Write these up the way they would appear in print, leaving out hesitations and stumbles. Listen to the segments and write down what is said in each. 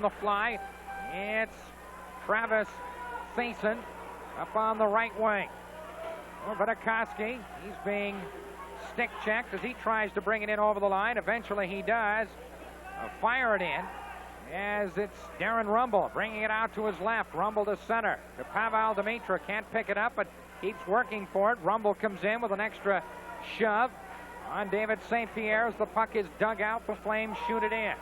the fly. It's Travis Thiessen up on the right wing. Vitakovsky, he's being stick checked as he tries to bring it in over the line. Eventually he does fire it in, as it's Darren Rumble bringing it out to his left. Rumble to center to Pavel Demitra. Can't pick it up, but keeps working for it. Rumble comes in with an extra shove on David St. Pierre as the puck is dug out. The Flames shoot it in.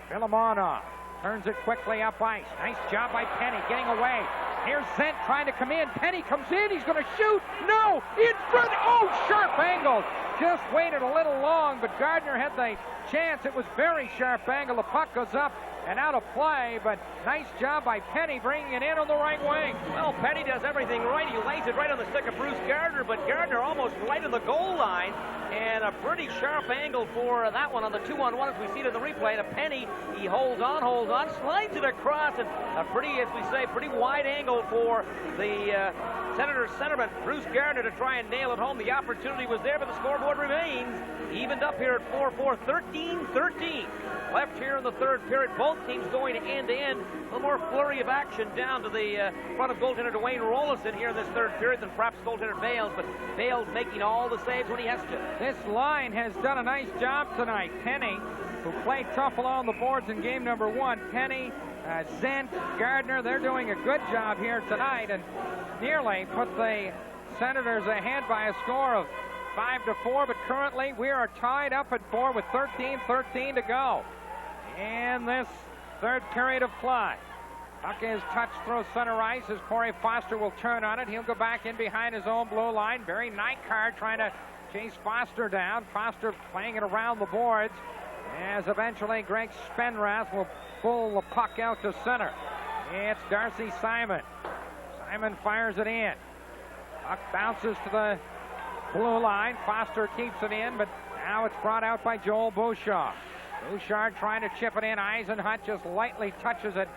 Filimonov turns it quickly up ice. Nice job by Penny getting away. Here's Zent trying to come in. Penny comes in. He's going to shoot. No! In front. Oh, sharp angle. Just waited a little long, but Gardner had the chance. It was very sharp angle. The puck goes up and out of play, but nice job by Penny bringing it in on the right wing. Well, Penny does everything right. He lays it right on the stick of Bruce Gardner, but Gardner almost right on the goal line, and a pretty sharp angle for that one on the 2-on-1 as we see it in the replay. And Penny, he holds on, slides it across, and a pretty, as we say, pretty wide angle for the Senators centerman, Bruce Gardner, to try and nail it home. The opportunity was there, but the scoreboard remains evened up here at 4-4, 13-13. Left here in the third period. Both teams going end-to-end. A little more flurry of action down to the front of goaltender Dwayne Rollison here in this third period than perhaps goaltender Bales, but Bales making all the saves when he has to. This line has done a nice job tonight. Penny, who played tough along the boards in game number 1. Penny, Zent, Gardner, they're doing a good job here tonight and nearly put the Senators ahead by a score of 5-4, but currently we are tied up at 4 with 13-13 to go in this third period of play. Puck is touched through center ice as Corey Foster will turn on it. He'll go back in behind his own blue line. Barry Nygaard trying to chase Foster down. Foster playing it around the boards as eventually Greg Spenrath will pull the puck out to center. It's Darcy Simon. Simon fires it in. Puck bounces to the blue line. Foster keeps it in, but now it's brought out by Joel Bouchard. Bouchard trying to chip it in. Eisenhut just lightly touches it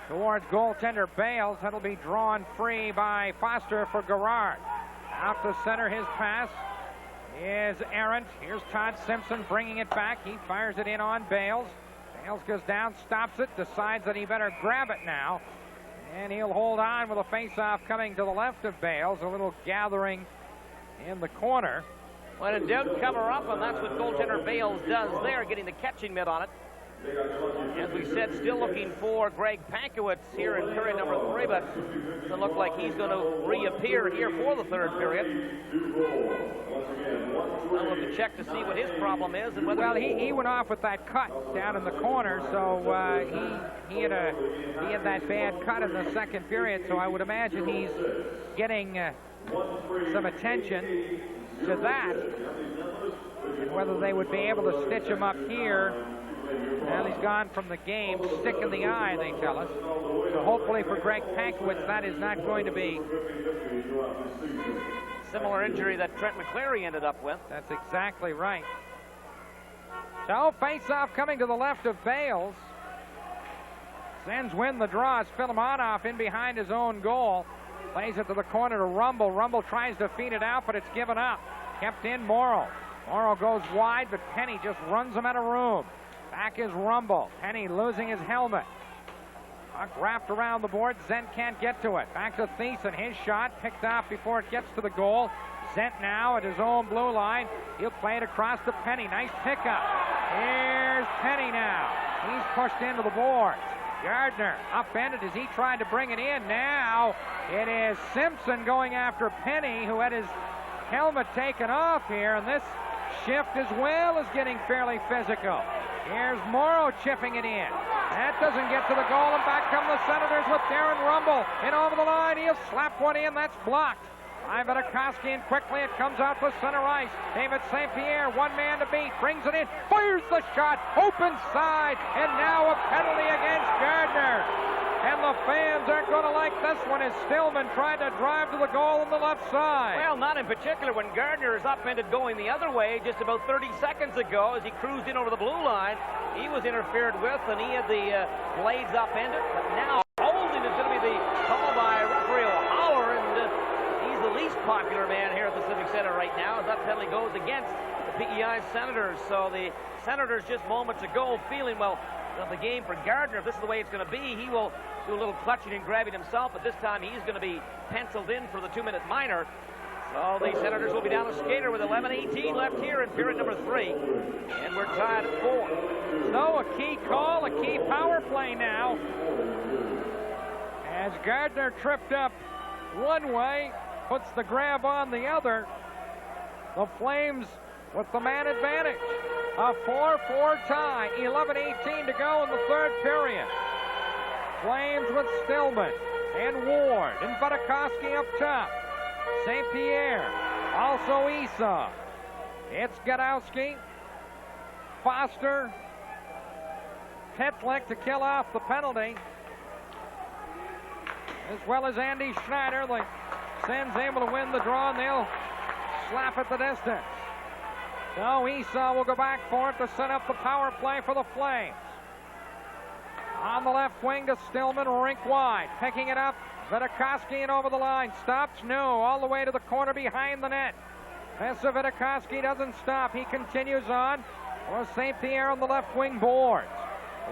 towards goaltender Bales. That'll be drawn free by Foster for Gerard. Out to center, his pass is errant. Here's Todd Simpson bringing it back. He fires it in on Bales. Bales goes down, stops it, decides that he better grab it now. And he'll hold on with a face-off coming to the left of Bales. A little gathering in the corner. When in doubt, cover up, and that's what goaltender Bales does there, getting the catching mitt on it. As we said, still looking for Greg Pankowitz here in period number 3, but it doesn't look like he's going to reappear here for the third period. I'll have to check to see what his problem is and whether. Well, he went off with that cut down in the corner, so he had that bad cut in the second period. So I would imagine he's getting some attention to that, and whether they would be able to stitch him up here. Well, he's gone from the game, stick in the eye, they tell us. So hopefully for Greg Pankowitz, that is not going to be similar injury that Trent McCleary ended up with. That's exactly right. So face-off coming to the left of Bales. Sens win the draw. It's Filimonov in behind his own goal. Plays it to the corner to Rumble. Rumble tries to feed it out, but it's given up. Kept in Morrow. Morrow goes wide, but Penny just runs him out of room. Back is Rumble. Penny losing his helmet. Puck wrapped around the board. Zent can't get to it. Back to Thiessen. His shot picked off before it gets to the goal. Zent now at his own blue line. He'll play it across to Penny. Nice pickup. Here's Penny now. He's pushed into the boards. Gardner upended as he tried to bring it in. Now it is Simpson going after Penny, who had his helmet taken off here, and this shift as well is getting fairly physical. Here's Morrow chipping it in. That doesn't get to the goal, and back come the Senators with Darren Rumble in over the line. He'll slap one in. That's blocked. Vitakovsky, and quickly it comes out to center ice. David St. Pierre, one man to beat, brings it in, fires the shot, open side, and now a penalty against Gardner. And the fans aren't going to like this one as Stillman tried to drive to the goal on the left side. Well, not in particular when Gardner is upended going the other way just about 30 seconds ago as he cruised in over the blue line. He was interfered with, and he had the blades upended, but now holding is going to be the call by referee O'Hauer, and he's the least popular man here at the Civic Center right now as that penalty goes against the PEI Senators. So the Senators just moments ago feeling, well, of the game for Gardner. If this is the way it's going to be, he will do a little clutching and grabbing himself, but this time he's going to be penciled in for the 2-minute minor. So the Senators will be down a skater with 11:18 left here in period number 3. And we're tied at 4. So a key call, a key power play now. As Gardner tripped up one way, puts the grab on the other. The Flames with the man advantage. A 4-4 tie, 11:18 to go in the third period. Flames with Stillman and Ward and Budakowski up top. St. Pierre, also Esau. It's Gadowski, Foster, Pitlick to kill off the penalty, as well as Andy Schneider. The Sens able to win the draw, and they'll slap at the distance. So Esau will go back for it to set up the power play for the Flames. On the left wing to Stillman, rink wide, picking it up. Budakowski and over the line, stops, no, all the way to the corner behind the net. Vesa Budakowski doesn't stop, he continues on. Or St. Pierre on the left wing boards.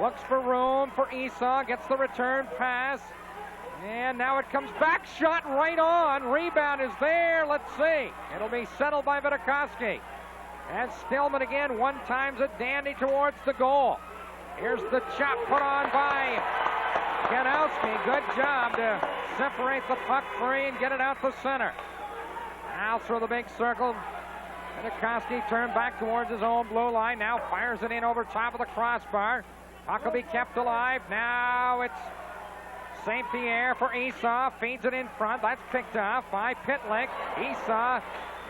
Looks for room for Esau, gets the return pass. And now it comes back, shot right on. Rebound is there, let's see. It'll be settled by Budakowski. And Stillman again, one times it dandy towards the goal. Here's the chop put on by Ganowski. Good job to separate the puck free and get it out to center. Now through the big circle. Budakowski turned back towards his own blue line. Now fires it in over top of the crossbar. Puck will be kept alive. Now it's St. Pierre for Esau. Feeds it in front. That's picked off by Pitlick. Esau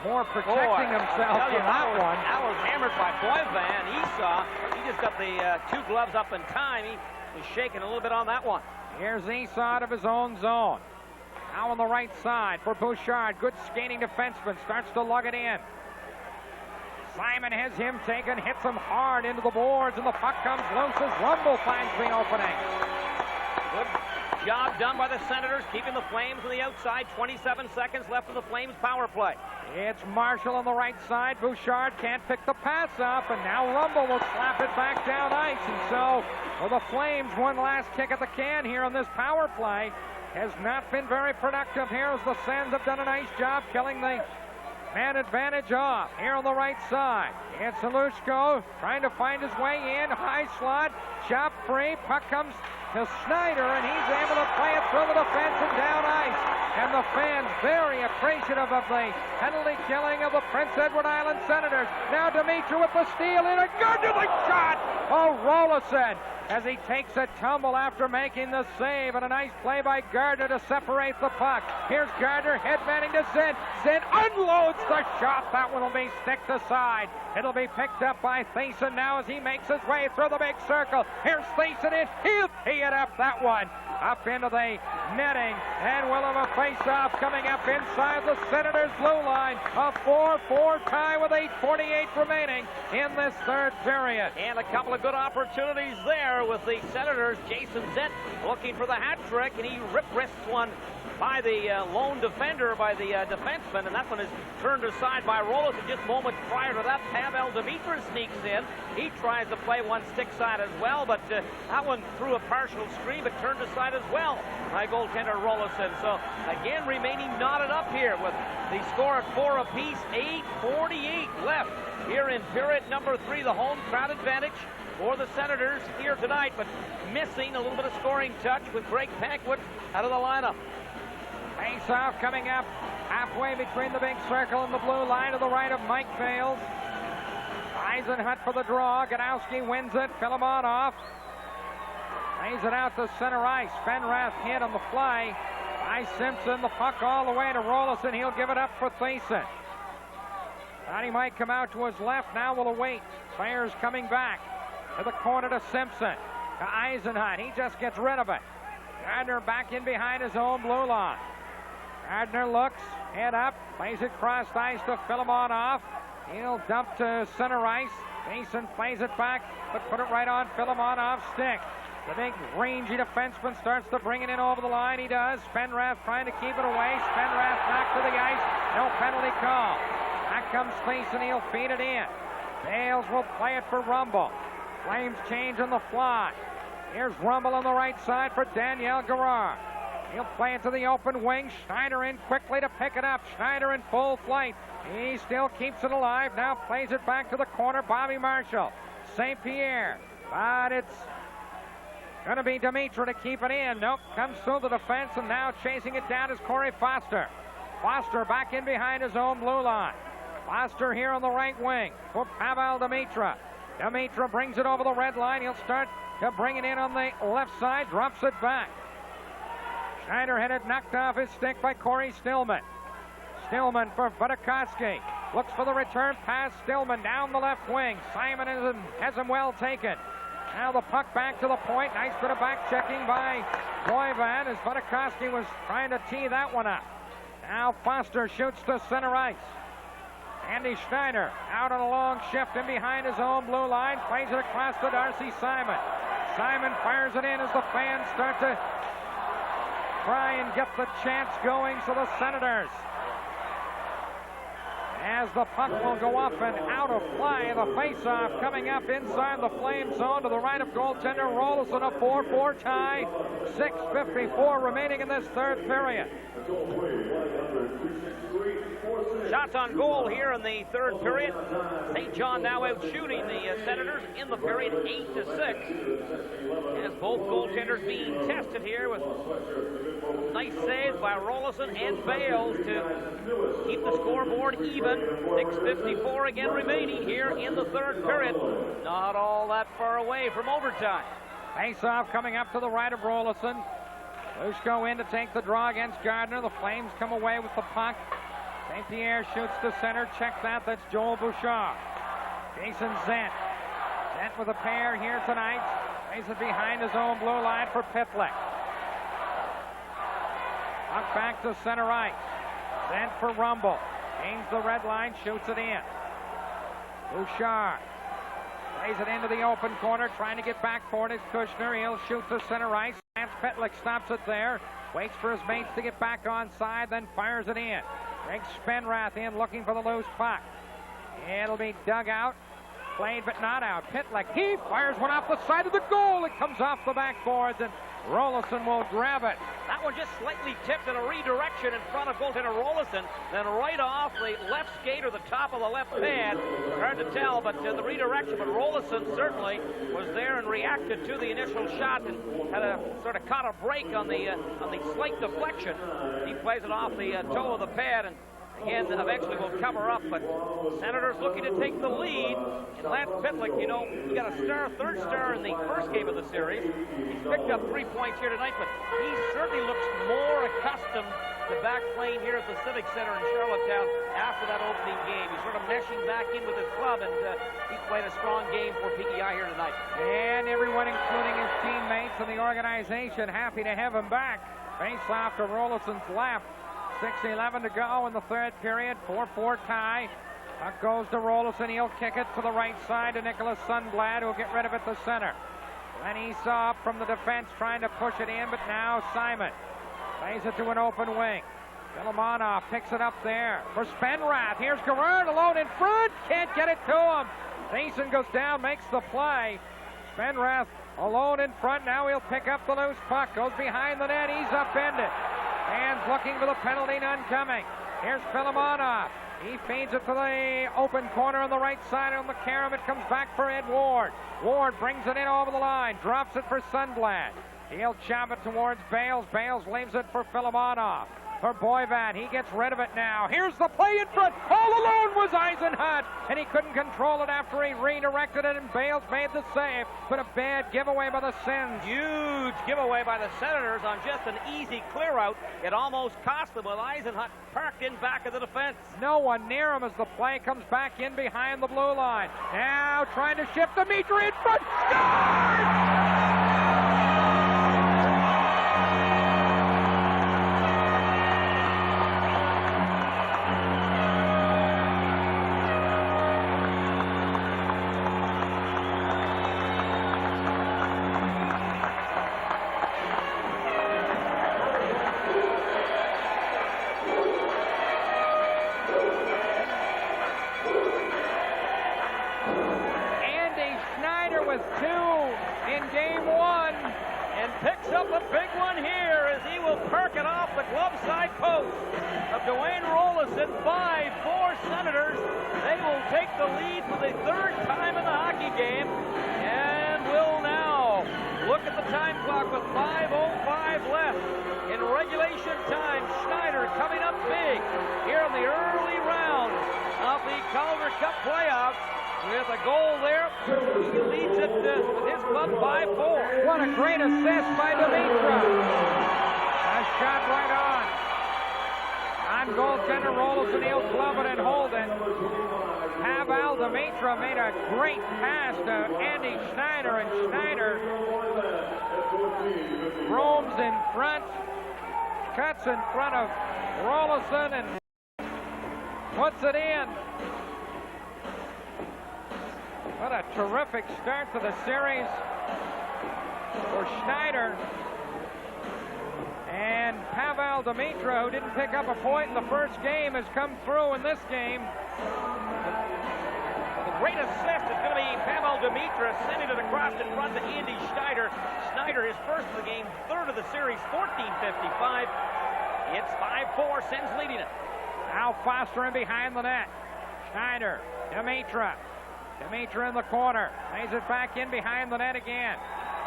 more protecting himself from that one. That was hammered by Boyvan. Esau, he just got the 2 gloves up in time. He was shaking a little bit on that one. Here's Esau out of his own zone. Now on the right side for Bouchard. Good skating defenseman. Starts to lug it in. Simon has him taken. Hits him hard into the boards. And the puck comes loose as Rumble finds the opening. Good job done by the Senators, keeping the Flames on the outside. 27 seconds left of the Flames power play. It's Marshall on the right side. Bouchard can't pick the pass up, and now Rumble will slap it back down ice. And so, for the Flames, one last kick at the can here on this power play. Has not been very productive here as the Sens have done a nice job killing the man advantage off. Here on the right side, it's Alushko trying to find his way in. High slot, chop free, puck comes to Schneider, and he's able to play it through the defense and down ice. And the fans very appreciative of the penalty killing of the Prince Edward Island Senators. Now Dimitri with the steal in, a good to the shot. Oh, Rolison as he takes a tumble after making the save, and a nice play by Gardner to separate the puck. Here's Gardner headmanning to Zinn. Zinn unloads the shot. That one will be sticked aside. It'll be picked up by Thiessen now as he makes his way through the big circle. Here's Thiessen in. He'll tee it up, that one. Up into the netting, and we'll have a face-off coming up inside the Senators' blue line. A 4-4 tie with 8:48 remaining in this third period. And a couple of good opportunities there with the Senators. Jason Zent looking for the hat trick, and he rip-wrists one by the lone defender, by the defenseman, and that one is turned aside by Rollis. And just moments prior to that, Pavel Dimitri sneaks in. He tries to play one stick side as well, but that one threw a partial screen, but turned aside as well by goaltender Rollison. So again, remaining knotted up here with the score at 4 apiece. 8:48 left here in period number 3. The home crowd advantage for the Senators here tonight, but missing a little bit of scoring touch with Greg Pankwood out of the lineup. Face-off coming up halfway between the big circle and the blue line to the right of Mike Bales. Eisenhut for the draw. Ganowski wins it. Filimonov lays it out to center ice. Fenrath hit on the fly by Simpson. The puck all the way to Rolison. He'll give it up for Thiessen. Thought he might come out to his left. Now we'll await. Players coming back to the corner to Simpson. To Eisenhut. He just gets rid of it. Gardner back in behind his own blue line. Gardner looks, head up, plays it cross ice to Filimonov. He'll dump to center ice. Mason plays it back, but put it right on Filimonov's stick. The big rangy defenseman starts to bring it in over the line. He does. Fenrath trying to keep it away. Fenrath back to the ice. No penalty call. Back comes Thiessen. He'll feed it in. Bales will play it for Rumble. Flames change on the fly. Here's Rumble on the right side for Daniel Garrard. He'll play it to the open wing. Schneider in quickly to pick it up. Schneider in full flight. He still keeps it alive. Now plays it back to the corner. Bobby Marshall. St. Pierre. But it's going to be Dimitra to keep it in. Nope. Comes through the defense, and now chasing it down is Corey Foster. Foster back in behind his own blue line. Foster here on the right wing for Pavel Dimitra. Dimitra brings it over the red line. He'll start to bring it in on the left side. Drops it back. Schneider had it knocked off his stick by Corey Stillman. Stillman for Budakovsky. Looks for the return pass. Stillman down the left wing. Simon has him well taken. Now the puck back to the point. Nice bit of back checking by Boyvan as Budakovsky was trying to tee that one up. Now Foster shoots to center ice. Andy Schneider out on a long shift in behind his own blue line. Plays it across to Darcy Simon. Simon fires it in as the fans start to try and get the chance going. So the Senators, as the puck will go up and out of play, the face-off coming up inside the Flame zone to the right of goaltender Rolison. A 4-4 tie. 6:54 remaining in this third period. Shots on goal here in the third period. St. John now out shooting the Senators in the period 8-6. As both goaltenders being tested here with nice saves by Rolison and Bales to keep the scoreboard even. 6:54 again remaining here in the third period. Not all that far away from overtime. Face-off coming up to the right of Rolison. Lushko in to take the draw against Gardner. The Flames come away with the puck. St. Pierre shoots to center. Check that. That's Joel Bouchard. Jason Zent. Zent with a pair here tonight. Plays it behind his own blue line for Pitlick. Puck back to center ice. Zent for Rumble. Aims the red line. Shoots it in. Bouchard plays it into the open corner. Trying to get back for it is Kushner. He'll shoot to center ice. Lance Pitlick stops it there. Waits for his mates to get back onside. Then fires it in. Brings Spenrath in looking for the loose puck. It'll be dug out. Played but not out. Pitlick, he fires one off the side of the goal. It comes off the backboards and Rolison will grab it. That one just slightly tipped in a redirection in front of goaltender Rolison. Then right off the left skate or the top of the left pad. Hard to tell, but the redirection. But Rolison certainly was there and reacted to the initial shot and had a sort of caught a break on the slight deflection. He plays it off the toe of the pad and again eventually will cover up. But Senators looking to take the lead. And Lance Pitlick, you know, he got a third star in the first game of the series. He's picked up 3 points here tonight, but he certainly looks more accustomed to back playing here at the Civic Center in Charlottetown after that opening game. He's sort of meshing back in with his club, and he's played a strong game for PEI here tonight. And everyone, including his teammates and the organization, happy to have him back. Face off to Rolison's left. 6:11 to go in the third period. 4-4 tie. Puck goes to Rolison. He'll kick it to the right side to Nicholas Sundblad, who'll get rid of it to center. Then Esau up from the defense trying to push it in, but now Simon plays it to an open wing. Filimonov picks it up there for Spenrath. Here's Garrard alone in front. Can't get it to him. Thiessen goes down, makes the play. Spenrath alone in front. Now he'll pick up the loose puck. Goes behind the net. He's upended. Fans looking for the penalty, none coming. Here's Filimonov. He feeds it to the open corner on the right side on the carom. It comes back for Ed Ward. Ward brings it in over the line. Drops it for Sundblad. He'll jab it towards Bales. Bales leaves it for Filimonov. For Boyvan, he gets rid of it now. Here's the play in front. All alone was Eisenhut, and he couldn't control it after he redirected it, and Bales made the save. But a bad giveaway by the Sens. Huge giveaway by the Senators on just an easy clear out. It almost cost them with Eisenhut parked in back of the defense. No one near him as the play comes back in behind the blue line. Now trying to shift Dimitri in front. Scores! picks up a big one here as he will perk it off the glove side post of Dwayne Rollison. 5-4 Senators. They will take the lead for the third time in the hockey game and will now look at the time clock with 5:05 left in regulation time. Schneider coming up big here in the early round of the Calder Cup playoffs with a goal there. He leads it with his club 5-4. What a great assist by Dimitra. A shot right on. On goaltender Rollison, he'll glove it and hold it. Pavel Dimitra made a great pass to Andy Schneider, and Schneider roams in front, cuts in front of Rollison, and puts it in. What a terrific start to the series for Schneider. And Pavel Dimitra, who didn't pick up a point in the first game, has come through in this game. The great assist is going to be Pavel Dimitra sending it across in front to Andy Schneider. Schneider, his first of the game, third of the series, 14:55. It's 5-4, Sens leading it. Now Foster in behind the net. Schneider, Dimitra. Dimitra in the corner. Lays it back in behind the net again.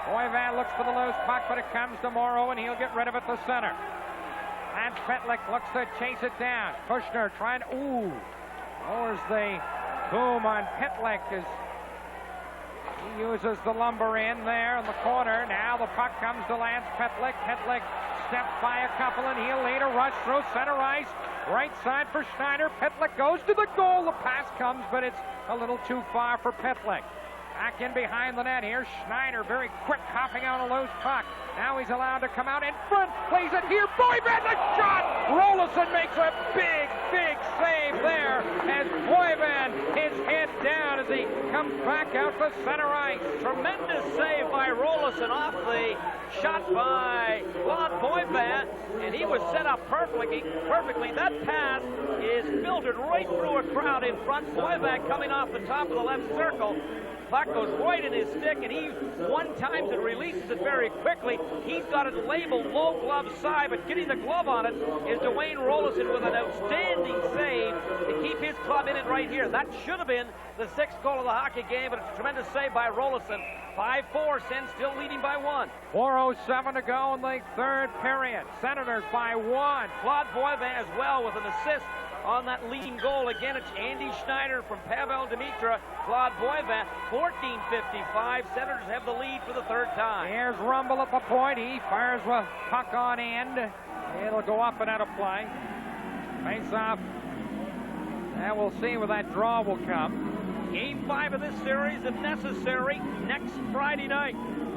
Boyvan looks for the loose puck, but it comes to Morrow, and he'll get rid of it to center. Lance Petlick looks to chase it down. Kushner trying to... Ooh. Lowers the boom on Petlick as he uses the lumber in there in the corner. Now the puck comes to Lance Petlick. Petlick steps by a couple, and he'll lead a rush through center ice. Right side for Schneider. Petlick goes to the goal. The pass comes, but it's a little too far for Petlick. Back in behind the net here. Schneider very quick, hopping out a loose puck. Now he's allowed to come out in front. Plays it here. Boyvan, the shot! Rollison makes a big, big save there as Boyvan is head down as he comes back out to center ice. Tremendous save by Rollison off the shot by Claude Boyvan, and he was set up perfectly. That pass is filtered right through a crowd in front. Boyvan coming off the top of the left circle. Puck goes right in his stick, and he one times it releases it very quickly. He's got it labeled low glove side, but getting the glove on it is Dwayne Rollison with an outstanding save to keep his club in it right here. That should have been the sixth goal of the hockey game, but it's a tremendous save by Rollison. 5-4, Sens still leading by 1. 4:07 to go in the third period. Senators by 1. Claude Boyvan as well with an assist on that leading goal. Again, it's Andy Schneider from Pavel Dimitra. Claude Boyvan, 14:55. Senators have the lead for the third time. Here's Rumble at the point. He fires with puck on end. It'll go up and out of play. Face off. And we'll see where that draw will come. Game 5 of this series, if necessary, next Friday night.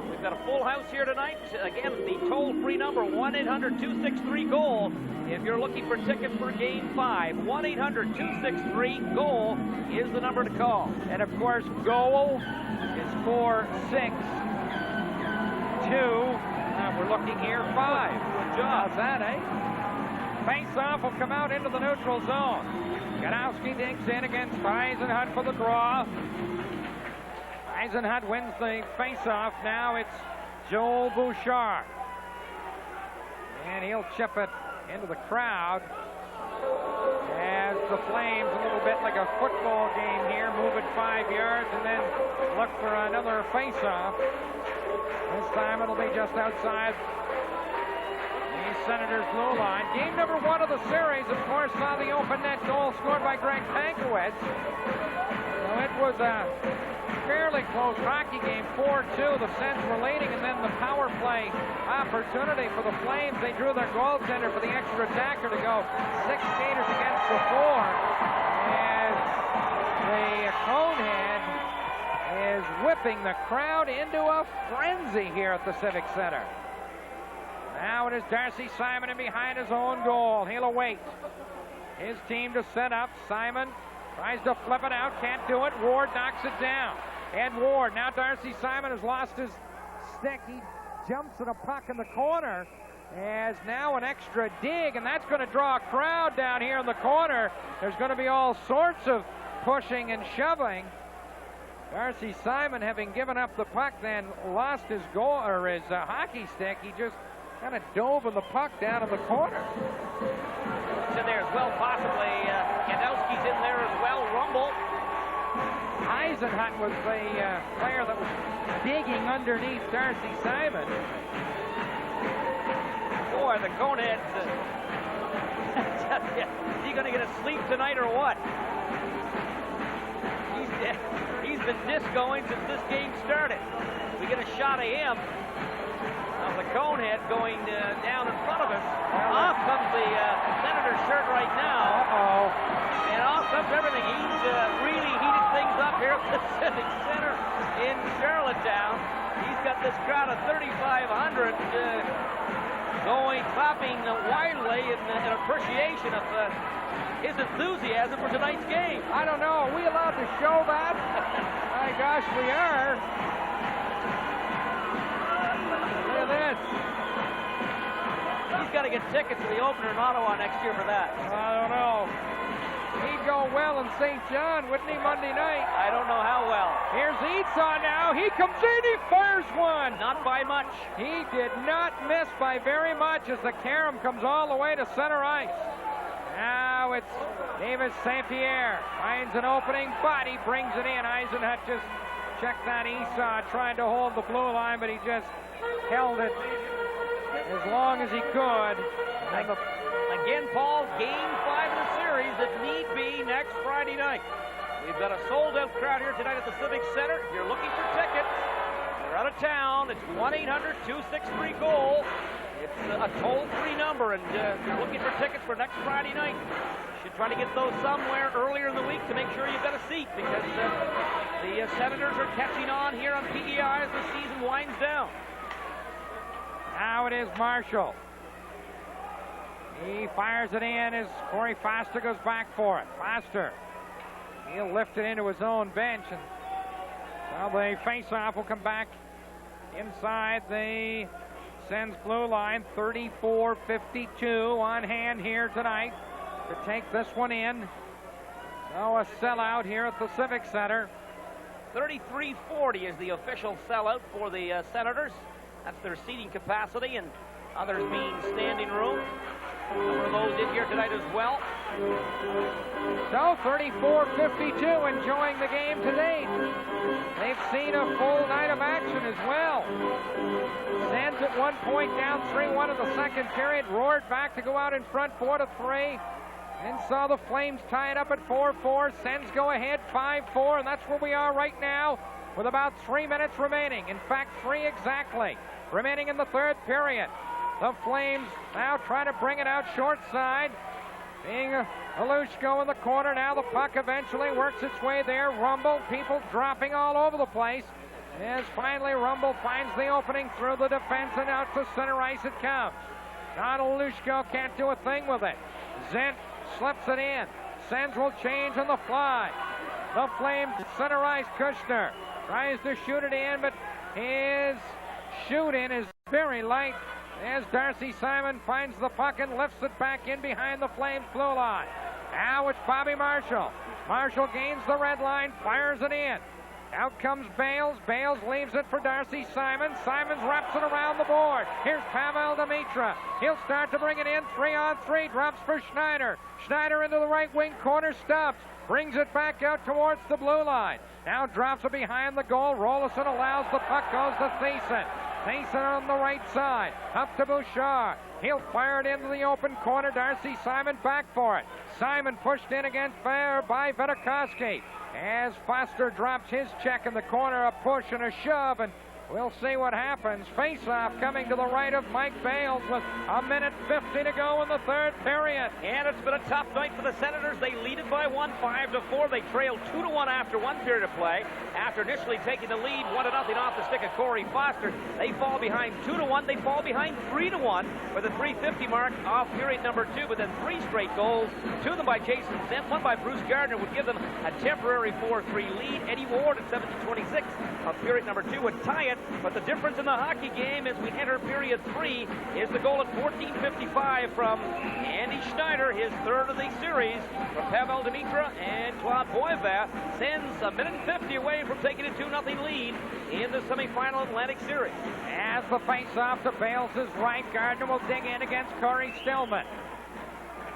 We've got a full house here tonight. Again, the toll-free number, 1-800-263-GOAL. If you're looking for tickets for Game 5, 1-800-263-GOAL is the number to call. And, of course, goal is 4-6-2. We're looking here 5. Good job. How's that, eh? Face-off will come out into the neutral zone. Ganowski digs in against Eisenhut for the draw. Eisenhut wins the face-off. Now it's Joel Bouchard. And he'll chip it into the crowd as the Flames, a little bit like a football game here, move it 5 yards and then look for another face-off. This time it'll be just outside the Senators' blue line. Game number 1 of the series, of course, saw the open net goal scored by Greg Pankowitz. So it was a fairly close hockey game, 4-2. The Sens were leading, and then the power play opportunity for the Flames. They drew their goaltender for the extra attacker to go 6 skaters against the 4. As the Conehead is whipping the crowd into a frenzy here at the Civic Center. Now it is Darcy Simon in behind his own goal. He'll await his team to set up. Simon tries to flip it out, can't do it. Ward knocks it down. Ed Ward, now Darcy Simon has lost his stick. He jumps at a puck in the corner. As now an extra dig, and that's going to draw a crowd down here in the corner. There's going to be all sorts of pushing and shoving. Darcy Simon, having given up the puck, then lost his goal or his hockey stick. He just kind of dove in the puck down in the corner. It's in there as well, possibly. Gandowski's in there as well. Rumble. Eisenhut was the player that was digging underneath Darcy Simon. Boy, the Coneheads. Is he going to get a sleep tonight or what? He's been discoing since this game started. We get a shot of him. Now the Conehead going down in front of him. Off comes the Senator shirt right now. Uh-oh. And off comes everything. He's really heated things up here at the Civic Center in Charlottetown. He's got this crowd of 3,500 going, clapping wildly in appreciation of his enthusiasm for tonight's game. I don't know. Are we allowed to show that? My gosh, we are. Look at this. He's got to get tickets to the opener in Ottawa next year for that. I don't know. He'd go well in St. John, wouldn't he, Monday night? I don't know how well. Here's Eatsaw now. He comes in, he fires one. Not by much. He did not miss by very much as the carom comes all the way to center ice. Now it's David St. Pierre. Finds an opening, but he brings it in. Eisenhut just checked that Esau, trying to hold the blue line, but he just held it as long as he could. Again, Paul, game 5 of the series if need be next Friday night. We've got a sold-out crowd here tonight at the Civic Center. If you're looking for tickets, you're out of town. It's 1-800-263-GOAL. It's a toll-free number, and if you're looking for tickets for next Friday night, you should try to get those somewhere earlier in the week to make sure you've got a seat, because the Senators are catching on here on PEI as the season winds down. Now it is Marshall. He fires it in as Corey Foster goes back for it. Foster, he'll lift it into his own bench, and well, the face-off will come back inside the Sens blue line. 34-52 on hand here tonight to take this one in. So a sellout here at the Civic Center. 33-40 is the official sellout for the Senators. That's their seating capacity, and others mean standing room. Number of those in here tonight as well. So 34-52, enjoying the game to date. They've seen a full night of action as well. Sens at one point down 3-1 in the second period, roared back to go out in front 4-3, and saw the Flames tie it up at 4-4. Sens go ahead 5-4, and that's where we are right now with about 3 minutes remaining. In fact, 3 exactly remaining in the third period. The Flames now trying to bring it out short side. Being Alushko in the corner. Now the puck eventually works its way there. Rumble, people dropping all over the place. As finally Rumble finds the opening through the defense, and out to center ice it comes. John Alushko can't do a thing with it. Zent slips it in. Sens will change on the fly. The Flames center ice. Kushner tries to shoot it in, but his shoot in is very light, as Darcy Simon finds the puck and lifts it back in behind the Flames blue line. Now it's Bobby Marshall. Marshall gains the red line, fires it in. Out comes Bales. Bales leaves it for Darcy Simon. Simons wraps it around the board. Here's Pavel Demitra. He'll start to bring it in. 3-on-3. Drops for Schneider. Schneider into the right wing corner. Stops. Brings it back out towards the blue line. Now drops it behind the goal. Rolison allows the puck. Goes to Thiessen. Thiessen on the right side. Up to Bouchard. He'll fire it into the open corner. Darcy Simon back for it. Simon pushed in against Fair by Vitakovsky. As Foster drops his check in the corner, a push and a shove, and we'll see what happens. Face-off coming to the right of Mike Bales with 1:50 to go in the third period. And it's been a tough night for the Senators. They lead it by 1, 5-4. They trail 2-1 after one period of play. After initially taking the lead 1-0 off the stick of Corey Foster, they fall behind 2-1. They fall behind 3-1 for the 3:50 mark off period number 2, but then 3 straight goals. 2 of them by Jason Zent, 1 by Bruce Gardner would give them a temporary 4-3 lead. Eddie Ward at 17:26 of period number 2 would tie it But the difference in the hockey game as we enter period 3 is the goal at 14:55 from Andy Schneider, his third of the series. From Pavel Demitra and Claude Boivin sends a minute and 50 away from taking a 2-0 lead in the semifinal Atlantic Series. As the face-off to Bales is right, Gardner will dig in against Corey Stillman.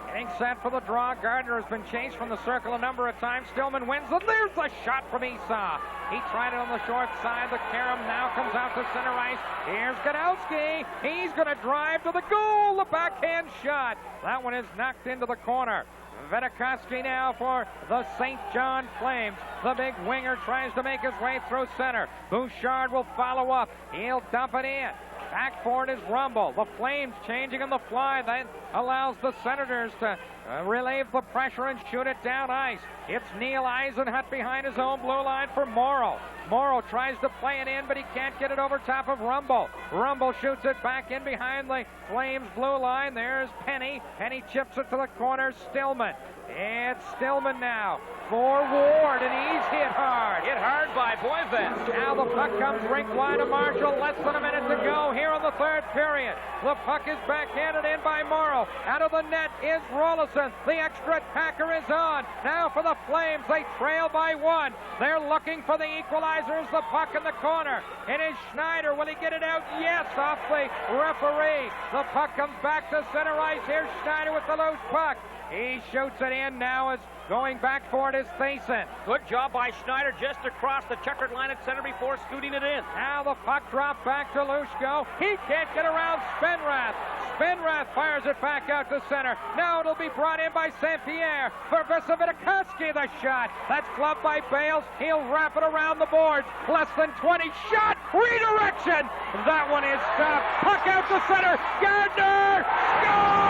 Getting set for the draw. Gardner has been chased from the circle a number of times. Stillman wins, and there's the shot from Esau. He tried it on the short side. The carom now comes out to center ice. Here's Gadowski. He's going to drive to the goal. The backhand shot. That one is knocked into the corner. Vedikoski now for the St. John Flames. The big winger tries to make his way through center. Bouchard will follow up. He'll dump it in. Back for it is Rumble. The Flames changing on the fly. That allows the Senators to relieve the pressure and shoot it down ice. It's Neil Eisenhut behind his own blue line for Morrow. Morrow tries to play it in, but he can't get it over top of Rumble. Rumble shoots it back in behind the Flames blue line. There's Penny. Penny chips it to the corner. Stillman. It's Stillman now for Ward, and he's hit hard. Hit hard by Boivin. Now the puck comes rink wide to Marshall. Less than a minute to go here in the third period. The puck is backhanded in by Morrow. Out of the net is Rollison. The extra attacker is on. Now for the Flames. They trail by 1. They're looking for the equalizers. The puck in the corner. It is Schneider. Will he get it out? Yes, off the referee. The puck comes back to center ice. Here's Schneider with the loose puck. He shoots it in. Now it's going back for it is Thiessen. Good job by Schneider just across the checkered line at center before scooting it in. Now the puck dropped back to Lushko. He can't get around Spenrath. Spenrath fires it back out to center. Now it'll be brought in by St. Pierre for Visavitikoski. The shot. That's gloved by Bales. He'll wrap it around the boards. Less than 20. Shot. Redirection. That one is stopped. Puck out to center. Gardner scores!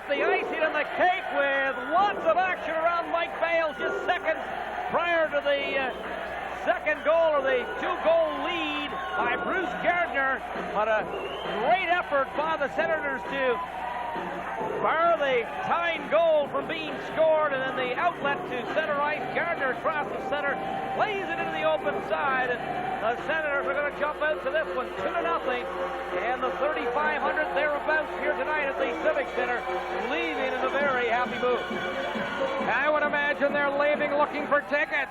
The icing on the cake with lots of action around Mike Bales just seconds prior to the second goal, or the 2-goal lead by Bruce Gardner. But a great effort by the Senators to bar the tying goal from being scored, and then the outlet to center ice. Gardner across the center, plays it into the open side, and the Senators are going to jump out to this one 2-0, and the 3,500 thereabouts here tonight at the Civic Center, leaving in a very happy mood. I would imagine they're leaving looking for tickets.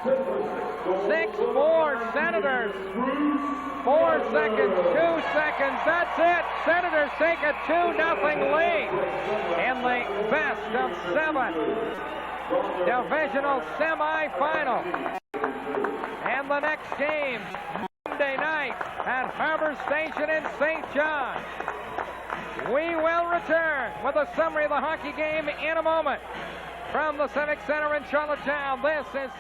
6-4 Senators. 4 seconds, 2 seconds, that's it. Senators take a 2-0 lead in the best of 7 divisional semifinal. And the next game, Monday night at Harbor Station in St. John. We will return with a summary of the hockey game in a moment. From the Civic Center in Charlottetown, this is